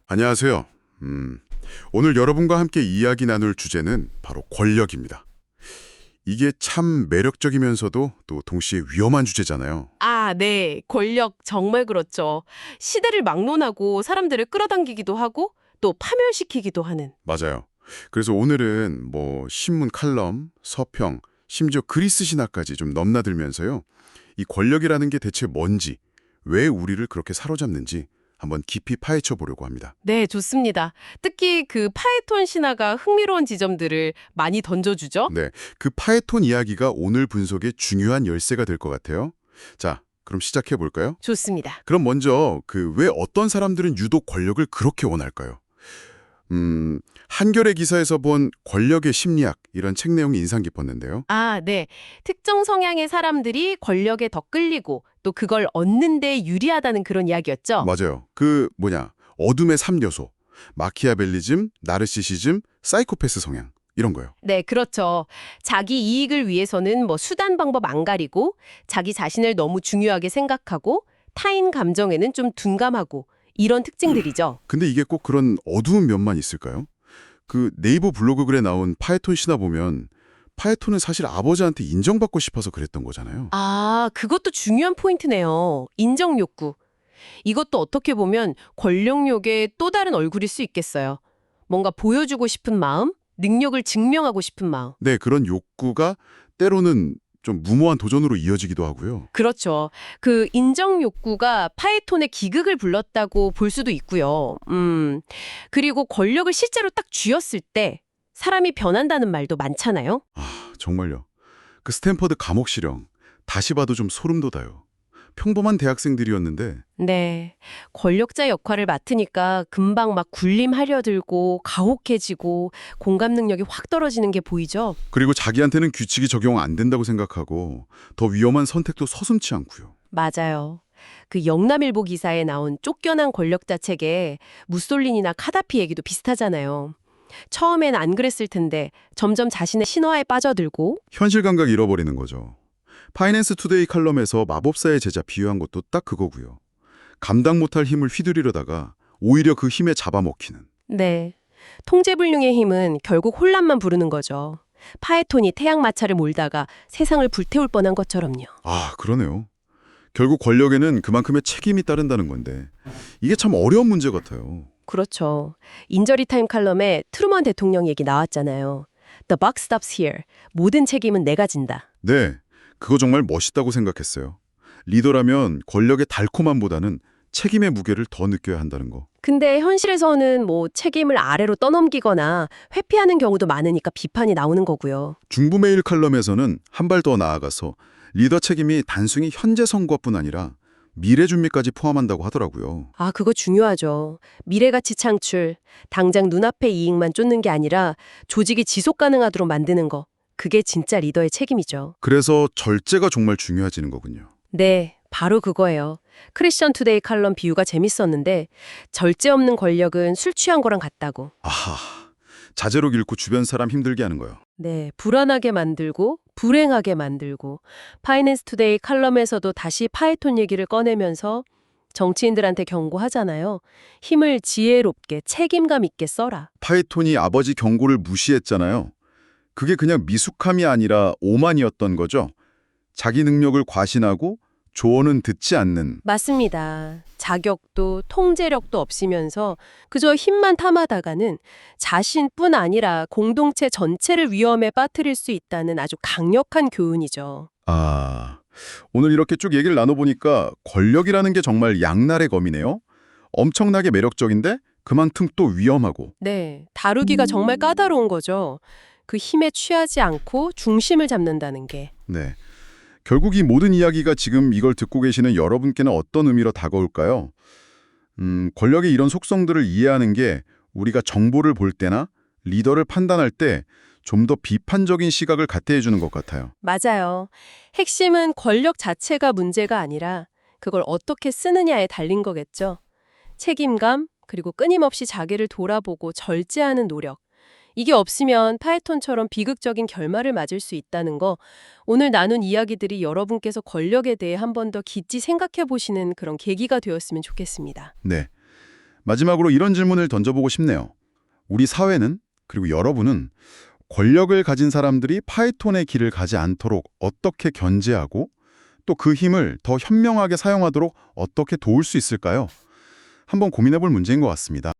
안녕하세요. 오늘 여러분과 함께 이야기 나눌 주제는 바로 권력입니다. 이게 참 매력적이면서도 또 동시에 위험한 주제잖아요. 아, 네. 권력 정말 그렇죠. 시대를 막론하고 사람들을 끌어당기기도 하고 또 파멸시키기도 하는. 맞아요. 그래서 오늘은 신문 칼럼, 서평, 심지어 그리스 신화까지 좀 넘나들면서요. 이 권력이라는 게 대체 뭔지, 왜 우리를 그렇게 사로잡는지 한번 깊이 파헤쳐 보려고 합니다. 네, 좋습니다. 특히 그 파이톤 신화가 흥미로운 지점들을 많이 던져주죠. 네, 그 파에톤 이야기가 오늘 분석의 중요한 열쇠가 될 것 같아요. 자, 그럼 시작해 볼까요? 좋습니다. 그럼 먼저 왜 어떤 사람들은 유독 권력을 그렇게 원할까요? 한겨레 기사에서 본 권력의 심리학 이런 책 내용이 인상 깊었는데요. 아, 네. 특정 성향의 사람들이 권력에 더 끌리고 또 그걸 얻는 데 유리하다는 그런 이야기였죠. 맞아요. 어둠의 3요소. 마키아벨리즘, 나르시시즘, 사이코패스 성향. 이런 거요. 네, 그렇죠. 자기 이익을 위해서는 수단 방법 안 가리고 자기 자신을 너무 중요하게 생각하고 타인 감정에는 좀 둔감하고 이런 특징들이죠. 근데 이게 꼭 그런 어두운 면만 있을까요? 그 네이버 블로그 글에 나온 파에톤 신화 보면 파에톤은 사실 아버지한테 인정받고 싶어서 그랬던 거잖아요. 아, 그것도 중요한 포인트네요. 인정 욕구. 이것도 어떻게 보면 권력욕의 또 다른 얼굴일 수 있겠어요. 뭔가 보여주고 싶은 마음, 능력을 증명하고 싶은 마음. 네, 그런 욕구가 때로는 좀 무모한 도전으로 이어지기도 하고요. 그렇죠. 그 인정 욕구가 파이톤의 기극을 불렀다고 볼 수도 있고요. 그리고 권력을 실제로 딱 쥐었을 때 사람이 변한다는 말도 많잖아요. 아, 정말요. 그 스탠퍼드 감옥 실형 다시 봐도 좀 소름 돋아요. 평범한 대학생들이었는데 네. 권력자 역할을 맡으니까 금방 막 군림하려 들고 가혹해지고 공감 능력이 확 떨어지는 게 보이죠? 그리고 자기한테는 규칙이 적용 안 된다고 생각하고 더 위험한 선택도 서슴지 않고요. 맞아요. 그 영남일보 기사에 나온 쫓겨난 권력자 책에 무솔리니나 카다피 얘기도 비슷하잖아요. 처음엔 안 그랬을 텐데 점점 자신의 신화에 빠져들고 현실 감각 잃어버리는 거죠. 파이낸스 투데이 칼럼에서 마법사의 제자 비유한 것도 딱 그거고요. 감당 못할 힘을 휘두르려다가 오히려 그 힘에 잡아먹히는. 네. 통제불능의 힘은 결국 혼란만 부르는 거죠. 파에톤이 태양마차를 몰다가 세상을 불태울 뻔한 것처럼요. 아, 그러네요. 결국 권력에는 그만큼의 책임이 따른다는 건데 이게 참 어려운 문제 같아요. 그렇죠. 인저리 타임 칼럼에 트루먼 대통령 얘기 나왔잖아요. The buck stops here. 모든 책임은 내가 진다. 네, 그거 정말 멋있다고 생각했어요. 리더라면 권력의 달콤함보다는 책임의 무게를 더 느껴야 한다는 거. 근데 현실에서는 책임을 아래로 떠넘기거나 회피하는 경우도 많으니까 비판이 나오는 거고요. 중부메일 칼럼에서는 한 발 더 나아가서 리더 책임이 단순히 현재 성과뿐 아니라 미래 준비까지 포함한다고 하더라고요. 아, 그거 중요하죠. 미래가치 창출, 당장 눈앞의 이익만 쫓는 게 아니라 조직이 지속 가능하도록 만드는 거. 그게 진짜 리더의 책임이죠. 그래서 절제가 정말 중요해지는 거군요. 네, 바로 그거예요. 크리스천 투데이 칼럼 비유가 재밌었는데 절제 없는 권력은 술 취한 거랑 같다고. 아하, 자제로 잃고 주변 사람 힘들게 하는 거요. 네, 불안하게 만들고 불행하게 만들고 파이낸스 투데이 칼럼에서도 다시 파이톤 얘기를 꺼내면서 정치인들한테 경고하잖아요. 힘을 지혜롭게 책임감 있게 써라. 파이톤이 아버지 경고를 무시했잖아요. 그게 그냥 미숙함이 아니라 오만이었던 거죠. 자기 능력을 과신하고 조언은 듣지 않는. 맞습니다. 자격도 통제력도 없으면서 그저 힘만 탐하다가는 자신뿐 아니라 공동체 전체를 위험에 빠뜨릴 수 있다는 아주 강력한 교훈이죠. 아, 오늘 이렇게 쭉 얘기를 나눠보니까 권력이라는 게 정말 양날의 검이네요. 엄청나게 매력적인데 그만큼 또 위험하고. 네, 다루기가 정말 까다로운 거죠. 그 힘에 취하지 않고 중심을 잡는다는 게. 네. 결국 이 모든 이야기가 지금 이걸 듣고 계시는 여러분께는 어떤 의미로 다가올까요? 권력의 이런 속성들을 이해하는 게 우리가 정보를 볼 때나 리더를 판단할 때 좀 더 비판적인 시각을 갖게 해주는 것 같아요. 맞아요. 핵심은 권력 자체가 문제가 아니라 그걸 어떻게 쓰느냐에 달린 거겠죠. 책임감, 그리고 끊임없이 자기를 돌아보고 절제하는 노력. 이게 없으면 파이톤처럼 비극적인 결말을 맞을 수 있다는 거, 오늘 나눈 이야기들이 여러분께서 권력에 대해 한 번 더 깊이 생각해 보시는 그런 계기가 되었으면 좋겠습니다. 네. 마지막으로 이런 질문을 던져보고 싶네요. 우리 사회는, 그리고 여러분은 권력을 가진 사람들이 파이톤의 길을 가지 않도록 어떻게 견제하고 또 그 힘을 더 현명하게 사용하도록 어떻게 도울 수 있을까요? 한번 고민해 볼 문제인 것 같습니다.